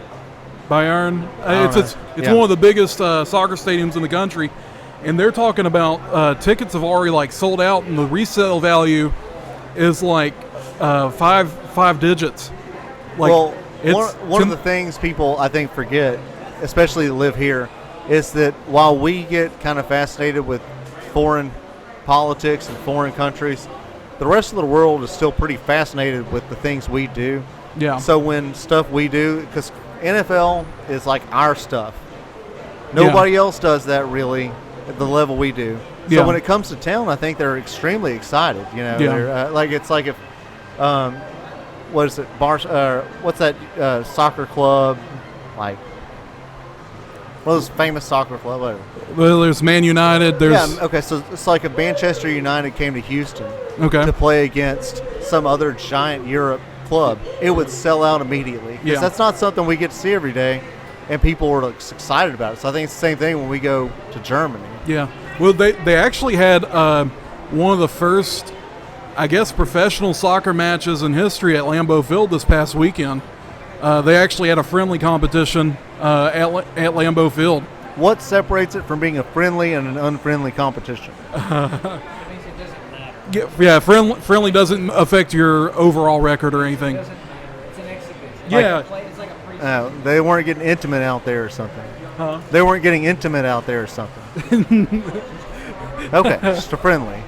It's one of the biggest soccer stadiums in the country. And they're talking about tickets have already like sold out, and the resale value is like five digits. Like, well, one of the things people I think forget, especially that live here, is that while we get kind of fascinated with foreign politics and foreign countries, the rest of the world is still pretty fascinated with the things we do. Yeah. So when stuff we do, because NFL is like our stuff. Nobody else does that really at the level we do. So when it comes to town, I think they're extremly excited. They're, like it's like if, what is it? What's that soccer club? Like, well, this famous soccer club. Whatever. Well, there's Man United. Okay. So it's like if Manchester United came to Houston to play against some other giant Europe club, it would sell out immediately. Because that's not something we get to see every day. And people were excited about it. So I think it's the same thing when we go to Germany. Yeah. Well, they actually had one of the first, I guess, professional soccer matches in history at Lambeau Field this past weekend. They actually had a friendly competition at Lambeau Field. What separates it from being a friendly and an unfriendly competition? Yeah, friendly doesn't affect your overall record or anything. It's an exhibition. Yeah. It's like a pre. They weren't getting intimate out there or something. Huh? They weren't getting intimate out there or something. Okay, just a friendly.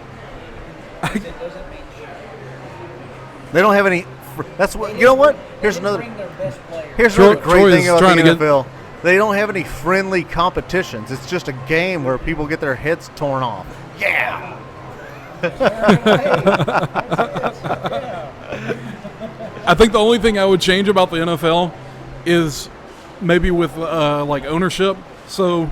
They don't have any. That's what you know. What? Here's another. Here's Troy- another great Troy thing is about trying the to get- NFL. They don't have any friendly competitions. It's just a game where people get their heads torn off. Yeah. I think the only thing I would change about the NFL is maybe with like ownership. So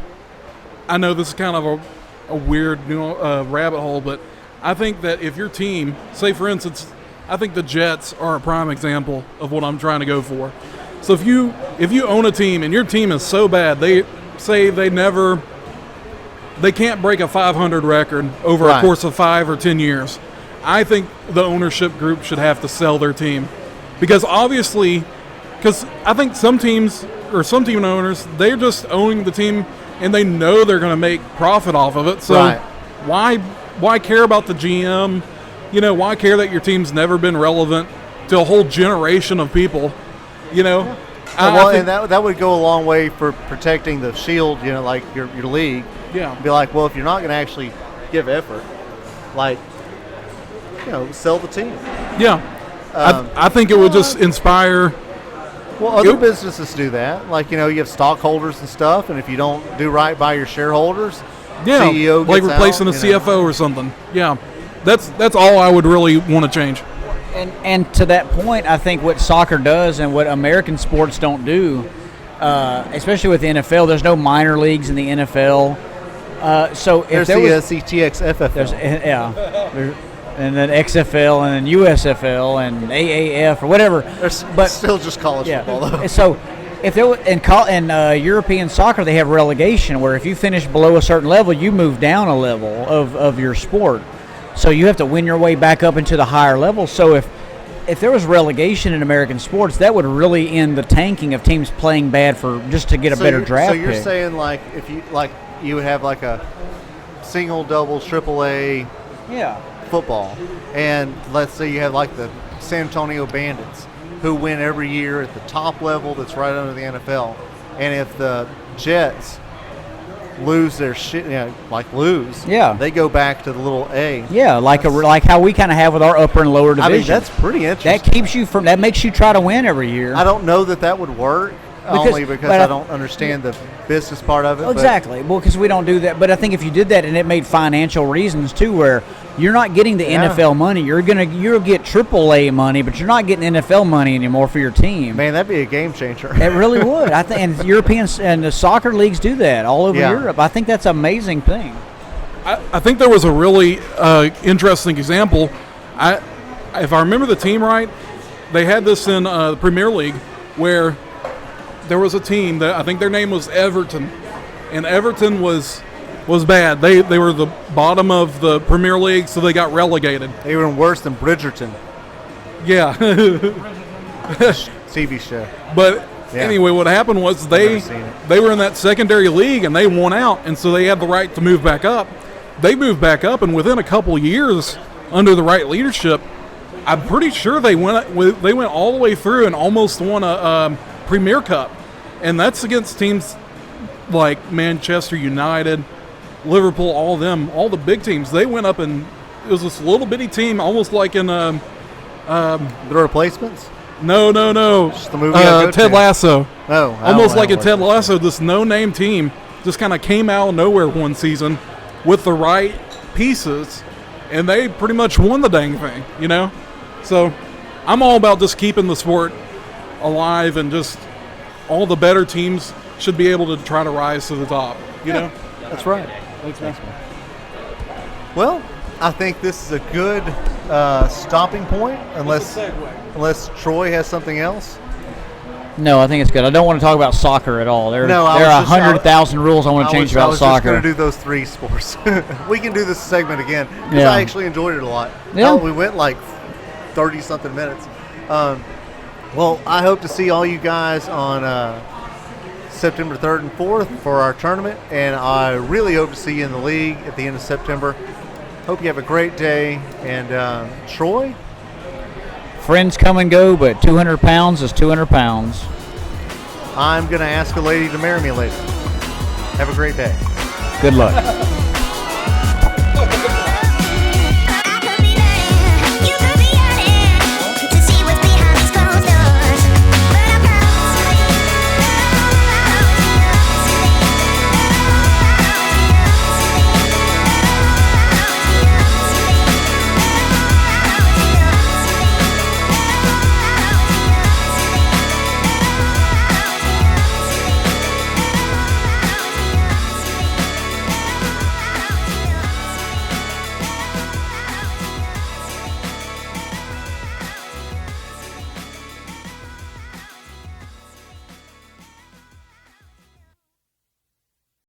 I know this is kind of a weird rabbit hole, but I think that if your team, say for instance, I think the Jets are a prime example of what I'm trying to go for. So if you own a team and your team is so bad, they say they can't break a 500 record over Right. a course of 5 or 10 years. I think the ownership group should have to sell their team because obviously, because I think some teams or some team owners, they're just owning the team and they know they're going to make profit off of it. So Right. why care about the GM? You know, why care that your team's never been relevant to a whole generation of people? You know, I think- and that would go a long way for protecting the shield. You know, like your league. yeah. Be like, well, if you're not going to actually give effort, like, sell the team. Yeah. I think it would just inspire. Well, other Yep. businesses do that. Like, you have stockholders and stuff, and if you don't do right by your shareholders, Yeah, CEO like gets replacing out, a CFO or something. Yeah, that's all I would really want to change. And to that point, I think what soccer does and what American sports don't do, especially with the NFL, there's no minor leagues in the NFL. So if There's there the was, CTX FFL. there's and then XFL and then USFL and AAF or whatever. There's but still just college football, though. So if there was, in European soccer, they have relegation where if you finish below a certain level, you move down a level of your sport. So you have to win your way back up into the higher level. So if there was relegation in American sports, that would really end the tanking of teams playing bad for just to get a better draft So you're pick. saying, like, if you would have like a single, double, triple A Yeah. football, and let's say you have like the San Antonio Bandits, who win every year at the top level that's right under the NFL, and if the Jets lose their shit, lose, Yeah. they go back to the little A. Yeah, like how we kind of have with our upper and lower division. I mean, that's pretty interesting. That makes you try to win every year. I don't know that would work, only because but I don't understand the business part of it. but- Exactly. Well, because we don't do that. But I think if you did that and it made financial reasons too, where you're not getting the Yeah. NFL money, you'll get AAA money, but you're not getting NFL money anymore for your team. Man, that'd be a game changer. It really would. I think, and Europeans and the soccer leagues do that all over Yeah. Europe. I think that's an amazing thing. I think there was a really interesting example. If I remember the team right, they had this in the Premier League where there was a team that I think their name was Everton, and Everton was bad. They were the bottom of the Premier League, so they got relegated. Even worse than Bridgerton Yeah. TV show. But Yeah. anyway, what happened was never seen it. they were in that secondary league and they won out, and so they had the right to move back up. They moved back up, and within a couple years, under the right leadership, I'm pretty sure they went all the way through and almost won a Premier Cup, and that's against teams like Manchester United, Liverpool, all the big teams. They went up, and it was this little bitty team, almost like in The Replacements? no, Just the movie I go Ted to. Lasso. No. Almost like a Ted Lasso, this no-name team just kind of came out of nowhere one season with the right pieces, and they pretty much won the dang thing, So I'm all about just keeping the sport alive, and just all the better teams should be able to try to rise to the top, you know? That's right. Thanks, man. Well, I think this is a good stopping point, unless Troy has something else. No, I think it's good. I don't want to talk about soccer at all. There No, I are was just- 100,000 rules I want to change I about was just soccer. going to do those 3 sports. We can do this segment again because Yeah. I actually enjoyed it a lot. Yeah. We went like 30-something minutes. Well, I hope to see all you guys on September 3rd and 4th for our tournament, and I really hope to see you in the league at the end of September. Hope you have a great day. And Troy? Friends come and go, but 200 pounds is 200 pounds. I'm going to ask a lady to marry me later. Have a great day. Good luck.